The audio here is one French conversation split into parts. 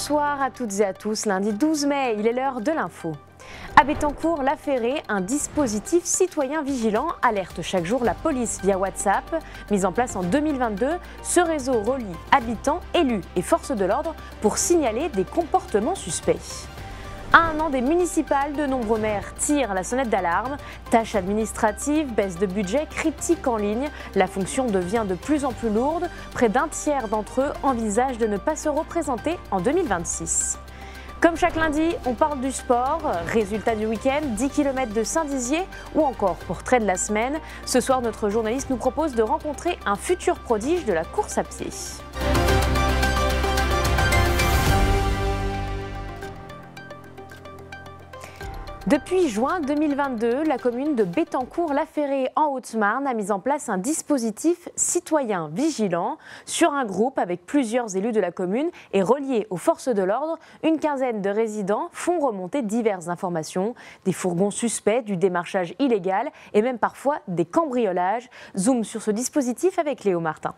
Bonsoir à toutes et à tous, lundi 12 mai, il est l'heure de l'info. À Bettencourt-la-Ferrée, un dispositif citoyen vigilant alerte chaque jour la police via WhatsApp. Mis en place en 2022, ce réseau relie habitants, élus et forces de l'ordre pour signaler des comportements suspects. À un an des municipales, de nombreux maires tirent la sonnette d'alarme. Tâches administratives, baisse de budget, critiques en ligne. La fonction devient de plus en plus lourde. Près d'un tiers d'entre eux envisagent de ne pas se représenter en 2026. Comme chaque lundi, on parle du sport, résultat du week-end, 10 km de Saint-Dizier ou encore portrait de la semaine. Ce soir, notre journaliste nous propose de rencontrer un futur prodige de la course à pied. Depuis juin 2022, la commune de Bettencourt-la-Ferrée en Haute-Marne a mis en place un dispositif citoyen vigilant. Sur un groupe avec plusieurs élus de la commune et relié aux forces de l'ordre, une quinzaine de résidents font remonter diverses informations, des fourgons suspects, du démarchage illégal et même parfois des cambriolages. Zoom sur ce dispositif avec Léo Martin.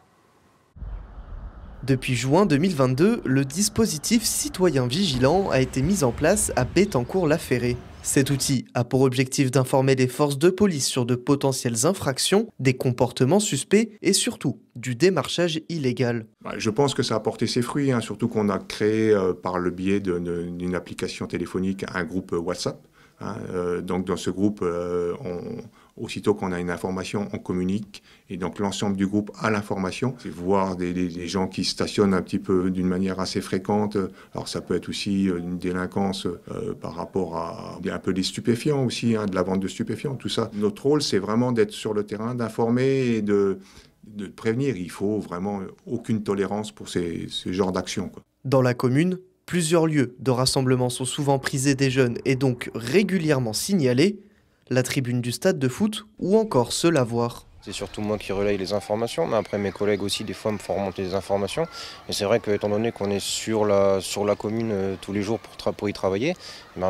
Depuis juin 2022, le dispositif citoyen vigilant a été mis en place à Bettencourt-la-Ferrée. Cet outil a pour objectif d'informer les forces de police sur de potentielles infractions, des comportements suspects et surtout du démarchage illégal. Je pense que ça a porté ses fruits, surtout qu'on a créé par le biais d'une application téléphonique un groupe WhatsApp. Donc dans ce groupe, aussitôt qu'on a une information, on communique et donc l'ensemble du groupe a l'information. C'est voir des gens qui stationnent un petit peu d'une manière assez fréquente. Alors ça peut être aussi une délinquance par rapport à un peu des stupéfiants aussi, de la vente de stupéfiants, tout ça. Notre rôle, c'est vraiment d'être sur le terrain, d'informer et de prévenir. Il faut vraiment aucune tolérance pour ce genre d'action. Dans la commune, plusieurs lieux de rassemblement sont souvent prisés des jeunes et donc régulièrement signalés. La tribune du stade de foot ou encore se lavoir. C'est surtout moi qui relaye les informations, mais après mes collègues aussi des fois me font remonter des informations. Et c'est vrai qu'étant donné qu'on est sur la commune tous les jours pour y travailler,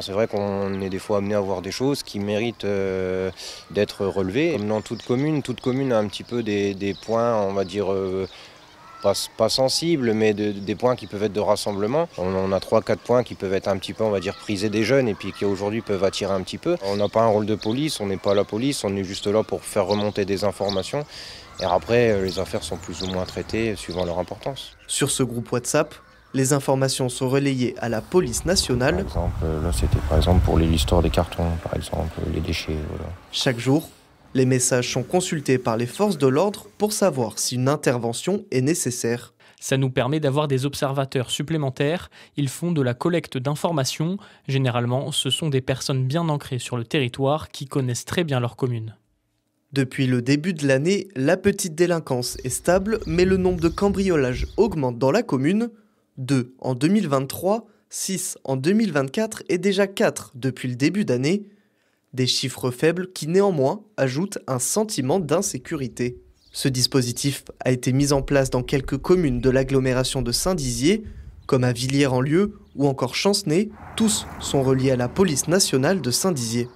c'est vrai qu'on est des fois amené à voir des choses qui méritent d'être relevées. Comme dans toute commune a un petit peu des points, on va dire, pas sensibles, mais des points qui peuvent être de rassemblement. On a 3-4 points qui peuvent être un petit peu, on va dire, prisés des jeunes et puis qui aujourd'hui peuvent attirer un petit peu. On n'a pas un rôle de police, on n'est pas la police, on est juste là pour faire remonter des informations. Et après, les affaires sont plus ou moins traitées suivant leur importance. Sur ce groupe WhatsApp, les informations sont relayées à la police nationale. Par exemple, là c'était par exemple pour l'histoire des cartons, par exemple, les déchets. Voilà. Chaque jour, les messages sont consultés par les forces de l'ordre pour savoir si une intervention est nécessaire. Ça nous permet d'avoir des observateurs supplémentaires. Ils font de la collecte d'informations. Généralement, ce sont des personnes bien ancrées sur le territoire qui connaissent très bien leur commune. Depuis le début de l'année, la petite délinquance est stable, mais le nombre de cambriolages augmente dans la commune. 2 en 2023, 6 en 2024 et déjà 4 depuis le début d'année. Des chiffres faibles qui néanmoins ajoutent un sentiment d'insécurité. Ce dispositif a été mis en place dans quelques communes de l'agglomération de Saint-Dizier, comme à Villiers-en-Lieu ou encore Chancenay. Tous sont reliés à la police nationale de Saint-Dizier.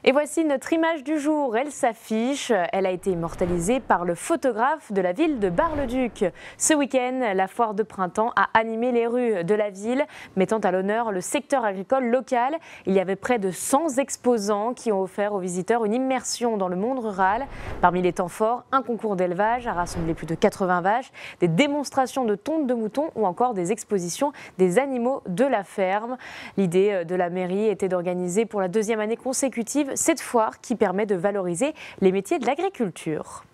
Et voici notre image du jour, elle s'affiche, elle a été immortalisée par le photographe de la ville de Bar-le-Duc. Ce week-end, la foire de printemps a animé les rues de la ville, mettant à l'honneur le secteur agricole local. Il y avait près de 100 exposants qui ont offert aux visiteurs une immersion dans le monde rural. Parmi les temps forts, un concours d'élevage a rassemblé plus de 80 vaches, des démonstrations de tonte de moutons ou encore des expositions des animaux de la ferme. L'idée de la mairie était d'organiser pour la 2e année consécutive cette foire qui permet de valoriser les métiers de l'agriculture.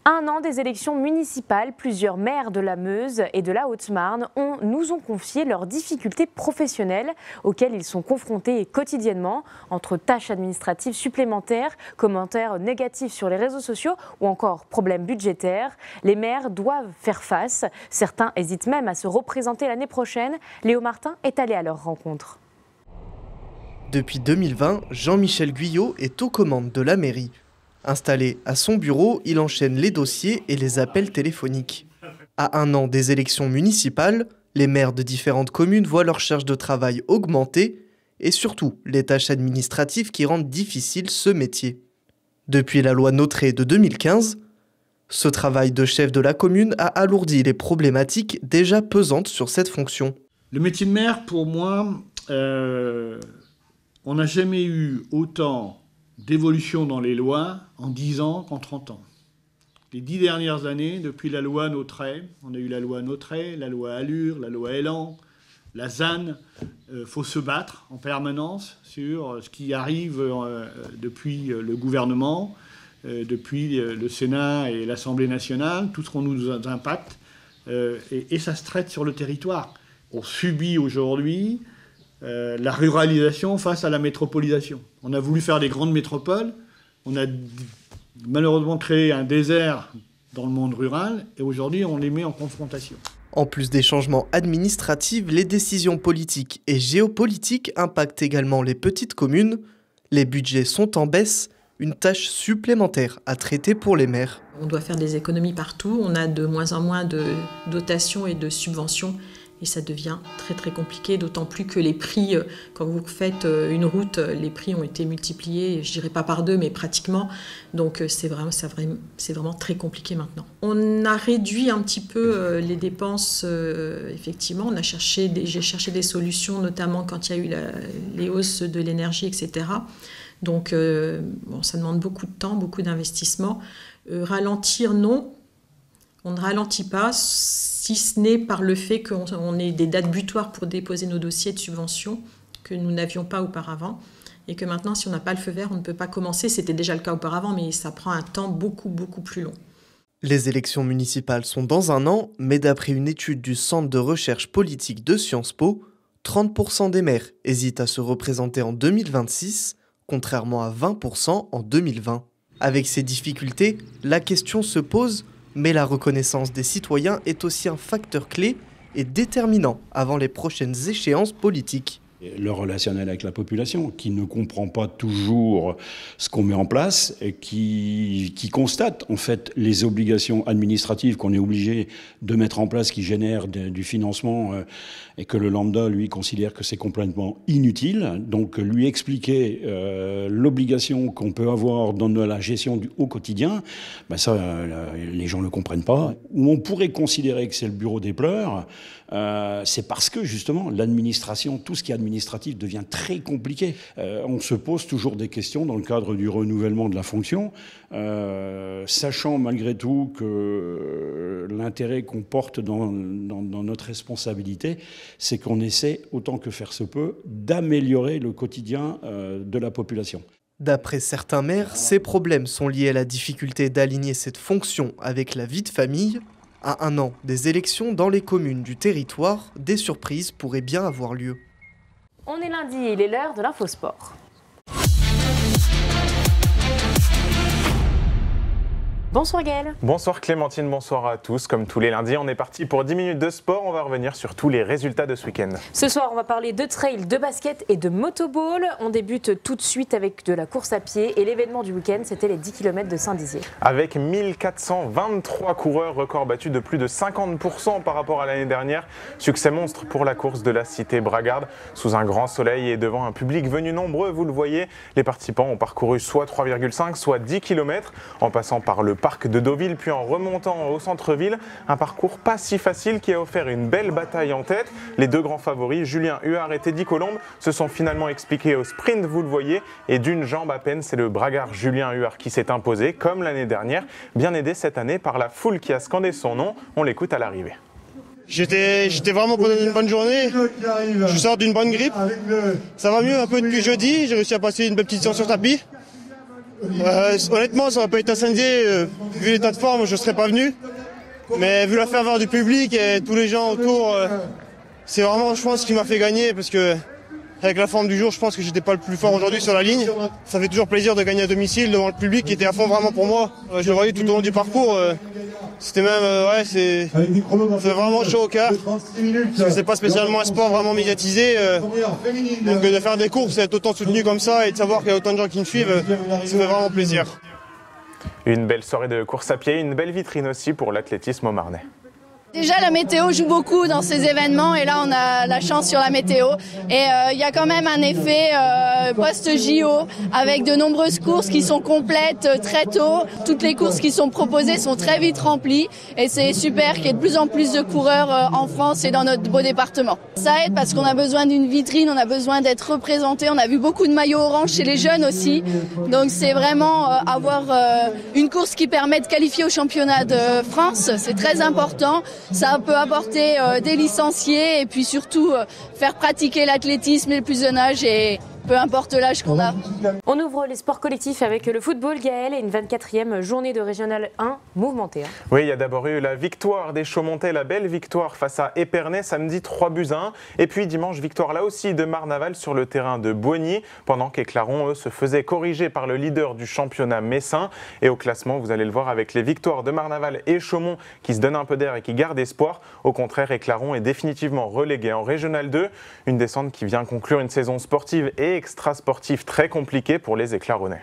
À un an des élections municipales, plusieurs maires de la Meuse et de la Haute-Marne nous ont confié leurs difficultés professionnelles auxquelles ils sont confrontés quotidiennement, entre tâches administratives supplémentaires, commentaires négatifs sur les réseaux sociaux ou encore problèmes budgétaires. Les maires doivent faire face. Certains hésitent même à se représenter l'année prochaine. Léo Martin est allé à leur rencontre. Depuis 2020, Jean-Michel Guyot est aux commandes de la mairie. Installé à son bureau, il enchaîne les dossiers et les appels téléphoniques. À un an des élections municipales, les maires de différentes communes voient leur charge de travail augmenter et surtout les tâches administratives qui rendent difficile ce métier. Depuis la loi Notré de 2015, Ce travail de chef de la commune a alourdi les problématiques déjà pesantes sur cette fonction. Le métier de maire, pour moi, on n'a jamais eu autant d'évolution dans les lois en 10 ans qu'en 30 ans. Les 10 dernières années, depuis la loi Notret, on a eu la loi Notret, la loi Allure, la loi Elan, la ZAN. Faut se battre en permanence sur ce qui arrive depuis le gouvernement, depuis le Sénat et l'Assemblée nationale, tout ce qu'on nous impacte, et ça se traite sur le territoire. On subit aujourd'hui la ruralisation face à la métropolisation. On a voulu faire des grandes métropoles, on a malheureusement créé un désert dans le monde rural, et aujourd'hui on les met en confrontation. En plus des changements administratifs, les décisions politiques et géopolitiques impactent également les petites communes. Les budgets sont en baisse, une tâche supplémentaire à traiter pour les maires. On doit faire des économies partout, on a de moins en moins de dotations et de subventions. Et ça devient très très compliqué, d'autant plus que les prix, quand vous faites une route, les prix ont été multipliés, je dirais pas par 2, mais pratiquement. Donc c'est vraiment très compliqué maintenant. On a réduit un petit peu les dépenses, effectivement. J'ai cherché des solutions, notamment quand il y a eu les hausses de l'énergie, etc. Donc ça demande beaucoup de temps, beaucoup d'investissement. Ralentir, non. On ne ralentit pas, si ce n'est par le fait qu'on ait des dates butoirs pour déposer nos dossiers de subvention que nous n'avions pas auparavant. Et que maintenant, si on n'a pas le feu vert, on ne peut pas commencer. C'était déjà le cas auparavant, mais ça prend un temps beaucoup plus long. Les élections municipales sont dans un an, mais d'après une étude du Centre de recherche politique de Sciences Po, 30% des maires hésitent à se représenter en 2026, contrairement à 20% en 2020. Avec ces difficultés, la question se pose, mais la reconnaissance des citoyens est aussi un facteur clé et déterminant avant les prochaines échéances politiques. Le relationnel avec la population, qui ne comprend pas toujours ce qu'on met en place, et qui constate en fait les obligations administratives qu'on est obligé de mettre en place, qui génèrent du financement, et que le lambda, lui, considère que c'est complètement inutile. Donc lui expliquer l'obligation qu'on peut avoir dans la gestion au quotidien, ça, les gens ne le comprennent pas. Où on pourrait considérer que c'est le bureau des pleurs, c'est parce que justement l'administration, tout ce qui est administratif devient très compliqué. On se pose toujours des questions dans le cadre du renouvellement de la fonction, sachant malgré tout que l'intérêt qu'on porte dans notre responsabilité, c'est qu'on essaie, autant que faire se peut, d'améliorer le quotidien de la population. D'après certains maires, ces problèmes sont liés à la difficulté d'aligner cette fonction avec la vie de famille. À un an des élections dans les communes du territoire, des surprises pourraient bien avoir lieu. On est lundi et il est l'heure de l'infosport. Bonsoir Gaël. Bonsoir Clémentine, bonsoir à tous. Comme tous les lundis, on est parti pour 10 minutes de sport. On va revenir sur tous les résultats de ce week-end. Ce soir, on va parler de trail, de basket et de motoball. On débute tout de suite avec de la course à pied. Et l'événement du week-end, c'était les 10 km de Saint-Dizier. Avec 1423 coureurs, record battu de plus de 50% par rapport à l'année dernière. Succès monstre pour la course de la cité bragarde. Sous un grand soleil et devant un public venu nombreux, vous le voyez, les participants ont parcouru soit 3,5, soit 10 km en passant par le parc de Deauville, puis en remontant au centre-ville. Un parcours pas si facile qui a offert une belle bataille en tête. Les deux grands favoris, Julien Huard et Teddy Colombe, se sont finalement expliqués au sprint, vous le voyez, et d'une jambe à peine, c'est le bragard Julien Huard qui s'est imposé, comme l'année dernière, bien aidé cette année par la foule qui a scandé son nom. On l'écoute à l'arrivée. J'étais vraiment pour une bonne journée. Je sors d'une bonne grippe. Ça va mieux un peu depuis jeudi. J'ai réussi à passer une belle petite séance sur tapis. Honnêtement, ça n'aurait pas été à Saint-Dizier. Vu l'état de forme, je ne serais pas venu. Mais vu la ferveur du public et tous les gens autour, c'est vraiment, je pense, ce qui m'a fait gagner. Parce que avec la forme du jour, je pense que j'étais pas le plus fort aujourd'hui sur la ligne. Ça fait toujours plaisir de gagner à domicile devant le public qui était à fond vraiment pour moi. Je le voyais tout au long du parcours. C'était même, c'est vraiment chaud au cœur. Parce que c'est pas spécialement un sport vraiment médiatisé. Donc de faire des courses, être autant soutenu comme ça et de savoir qu'il y a autant de gens qui me suivent, ça fait vraiment plaisir. Une belle soirée de course à pied, une belle vitrine aussi pour l'athlétisme au Marnais. Déjà, la météo joue beaucoup dans ces événements et là, on a la chance sur la météo. Et il y a quand même un effet post-JO avec de nombreuses courses qui sont complètes très tôt. Toutes les courses qui sont proposées sont très vite remplies et c'est super qu'il y ait de plus en plus de coureurs en France et dans notre beau département. Ça aide parce qu'on a besoin d'une vitrine, on a besoin d'être représenté. On a vu beaucoup de maillots orange chez les jeunes aussi. Donc c'est vraiment avoir une course qui permet de qualifier au championnat de France. C'est très important. Ça peut apporter des licenciés et puis surtout faire pratiquer l'athlétisme et le plus jeune âge et peu importe l'âge qu'on a. On ouvre les sports collectifs avec le football, Gaël, et une 24e journée de Régional 1 mouvementée. Oui, il y a d'abord eu la victoire des Chaumontais, la belle victoire face à Épernay samedi 3-1. Et puis dimanche, victoire là aussi de Marnaval sur le terrain de Boigny, pendant qu'Éclaron, eux, se faisaient corriger par le leader du championnat messin. Et au classement, vous allez le voir avec les victoires de Marnaval et Chaumont qui se donnent un peu d'air et qui gardent espoir. Au contraire, Éclaron est définitivement relégué en Régional 2, une descente qui vient conclure une saison sportive et extra-sportif très compliqué pour les Éclaronnais.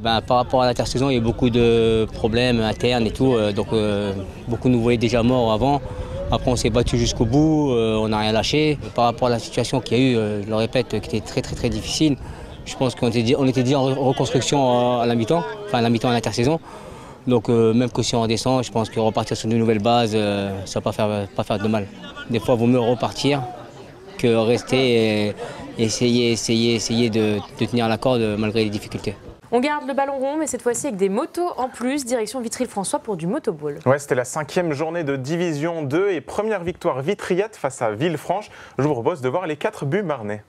Par rapport à l'intersaison, il y a eu beaucoup de problèmes internes et tout, donc beaucoup nous voyaient déjà morts avant. Après on s'est battu jusqu'au bout, on n'a rien lâché. Par rapport à la situation qu'il y a eu, je le répète, qui était très difficile, je pense qu'on était dit en reconstruction à la mi-temps, enfin à la mi-temps à l'intersaison. Donc même que si on redescend, je pense que repartir sur de nouvelles bases, ça ne va pas faire de mal. Des fois, il vaut mieux repartir que rester et essayer de tenir la corde malgré les difficultés. On garde le ballon rond, mais cette fois-ci avec des motos en plus, direction Vitry-le-François pour du motoball. Ouais, c'était la 5e journée de Division 2 et première victoire vitriate face à Villefranche. Je vous propose de voir les 4 buts marnais.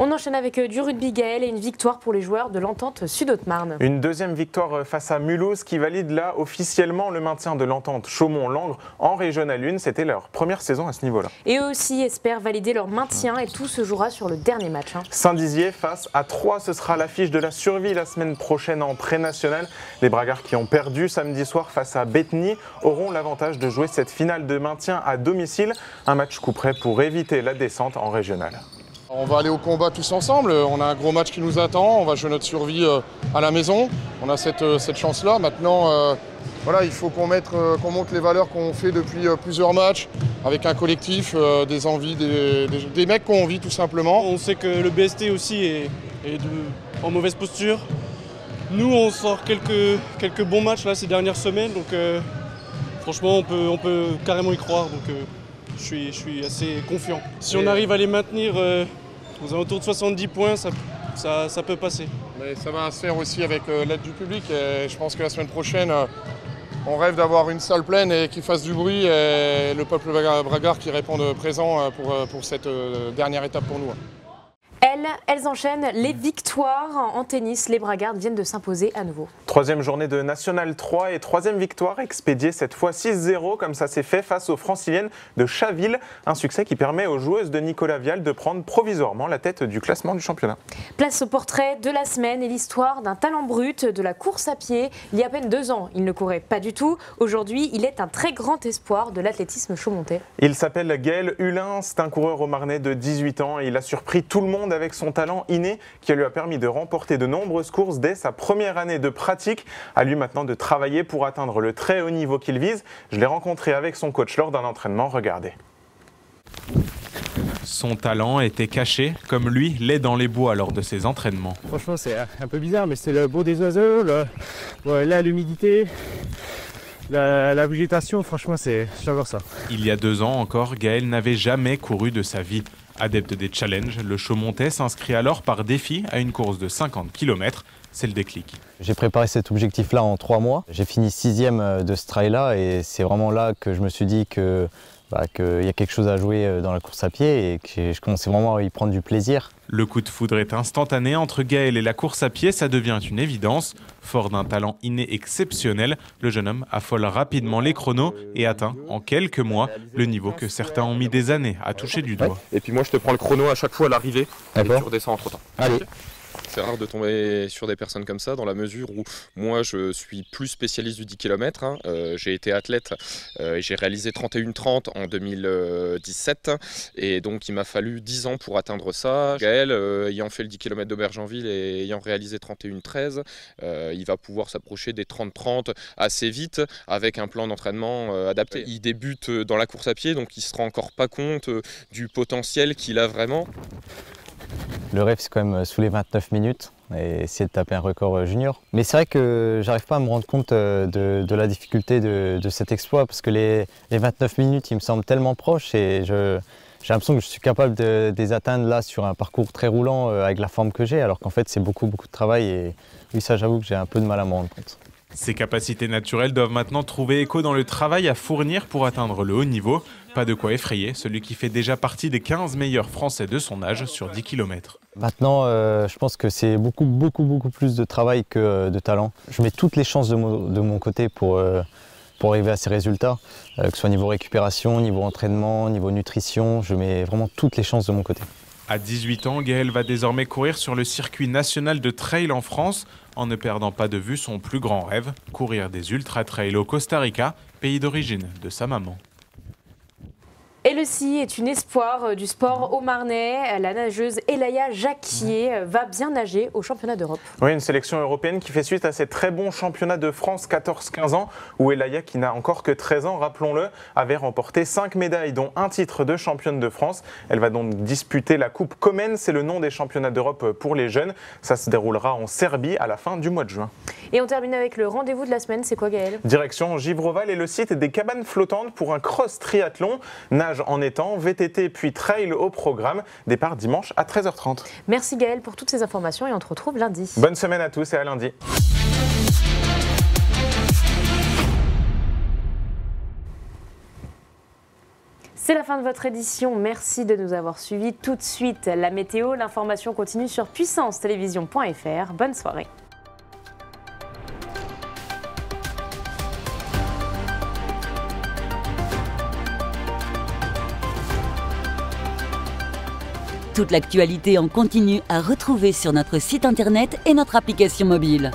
On enchaîne avec du rugby, Gaël, et une victoire pour les joueurs de l'Entente Sud-Haute-Marne. Une deuxième victoire face à Mulhouse qui valide là officiellement le maintien de l'Entente Chaumont-Langres en Régional 1. C'était leur première saison à ce niveau-là. Et eux aussi espèrent valider leur maintien et tout se jouera sur le dernier match. Saint-Dizier face à Troyes, ce sera l'affiche de la survie la semaine prochaine en pré-national. Les Bragards qui ont perdu samedi soir face à Bétheny auront l'avantage de jouer cette finale de maintien à domicile. Un match couperet pour éviter la descente en Régional. On va aller au combat tous ensemble, on a un gros match qui nous attend, on va jouer notre survie à la maison, on a cette chance-là. Maintenant, voilà, il faut qu'on monte les valeurs qu'on fait depuis plusieurs matchs, avec un collectif, des envies, des mecs qui ont envie tout simplement. On sait que le BST aussi est en mauvaise posture. Nous, on sort quelques bons matchs là, ces dernières semaines, donc franchement, on peut carrément y croire. Donc, je suis assez confiant. Si on arrive à les maintenir aux alentours de 70 points, ça peut passer. Mais ça va se faire aussi avec l'aide du public. Et je pense que la semaine prochaine, on rêve d'avoir une salle pleine et qui fasse du bruit et le peuple bragard qui réponde présent pour cette dernière étape pour nous. Elles enchaînent les victoires en tennis. Les Bragards viennent de s'imposer à nouveau. Troisième journée de National 3 et troisième victoire expédiée cette fois 6-0 comme ça s'est fait face aux Franciliennes de Chaville. Un succès qui permet aux joueuses de Nicolas Vial de prendre provisoirement la tête du classement du championnat. Place au portrait de la semaine et l'histoire d'un talent brut de la course à pied. Il y a à peine 2 ans, il ne courait pas du tout. Aujourd'hui, il est un très grand espoir de l'athlétisme chaumontais. Il s'appelle Gaël Hulin, c'est un coureur au Marnais de 18 ans et il a surpris tout le monde avec son talent inné qui lui a permis de remporter de nombreuses courses dès sa première année de pratique. À lui maintenant de travailler pour atteindre le très haut niveau qu'il vise. Je l'ai rencontré avec son coach lors d'un entraînement, regardez. Son talent était caché, comme lui l'est dans les bois lors de ses entraînements. Franchement, c'est un peu bizarre, mais c'est le beau des oiseaux, l'humidité, la végétation, franchement, j'adore ça. Il y a 2 ans encore, Gaël n'avait jamais couru de sa vie. Adepte des challenges, le Chaumontais s'inscrit alors par défi à une course de 50 km. c'est le déclic. J'ai préparé cet objectif-là en 3 mois. J'ai fini 6e de ce trail-là et c'est vraiment là que je me suis dit qu'il y a quelque chose à jouer dans la course à pied et que je commençais vraiment à y prendre du plaisir. Le coup de foudre est instantané entre Gaël et la course à pied, ça devient une évidence. Fort d'un talent inné exceptionnel, le jeune homme affole rapidement les chronos et atteint en quelques mois le niveau que certains ont mis des années à toucher du doigt. Et puis moi je te prends le chrono à chaque fois à l'arrivée et tu redescends entre temps. Allez. C'est rare de tomber sur des personnes comme ça, dans la mesure où moi je suis plus spécialiste du 10 km. J'ai été athlète et j'ai réalisé 31:30 en 2017 et donc il m'a fallu 10 ans pour atteindre ça. Gaël, ayant fait le 10 km d'Aubergenville et ayant réalisé 31:13, il va pouvoir s'approcher des 30:30 assez vite avec un plan d'entraînement adapté. Il débute dans la course à pied, donc il ne se rend encore pas compte du potentiel qu'il a vraiment. Le rêve, c'est quand même sous les 29 minutes et essayer de taper un record junior. Mais c'est vrai que j'arrive pas à me rendre compte de la difficulté de cet exploit parce que les 29 minutes, ils me semblent tellement proches et j'ai l'impression que je suis capable de les atteindre là sur un parcours très roulant avec la forme que j'ai, alors qu'en fait, c'est beaucoup de travail et oui, ça, j'avoue que j'ai un peu de mal à me rendre compte. Ces capacités naturelles doivent maintenant trouver écho dans le travail à fournir pour atteindre le haut niveau. Pas de quoi effrayer celui qui fait déjà partie des 15 meilleurs Français de son âge sur 10 km. Maintenant, je pense que c'est beaucoup plus de travail que de talent. Je mets toutes les chances de mon côté pour arriver à ces résultats, que ce soit niveau récupération, niveau entraînement, niveau nutrition. Je mets vraiment toutes les chances de mon côté. À 18 ans, Gaël va désormais courir sur le circuit national de trail en France, en ne perdant pas de vue son plus grand rêve, courir des ultra-trails au Costa Rica, pays d'origine de sa maman. Et le sci est une espoir du sport au Marnais. La nageuse Elaya Jacquier va bien nager au championnat d'Europe. Oui, une sélection européenne qui fait suite à ces très bons championnats de France 14-15 ans, où Elaya, qui n'a encore que 13 ans, rappelons-le, avait remporté 5 médailles, dont un titre de championne de France. Elle va donc disputer la Coupe Komen, c'est le nom des championnats d'Europe pour les jeunes. Ça se déroulera en Serbie à la fin du mois de juin. Et on termine avec le rendez-vous de la semaine, c'est quoi Gaël? Direction Givroval et le site des cabanes flottantes pour un cross triathlon. Nage en étang, VTT puis trail au programme. Départ dimanche à 13h30. Merci Gaël pour toutes ces informations et on te retrouve lundi. Bonne semaine à tous et à lundi. C'est la fin de votre édition. Merci de nous avoir suivis. Tout de suite, la météo. L'information continue sur puissancetélévision.fr. Bonne soirée. Toute l'actualité en continu à retrouver sur notre site internet et notre application mobile.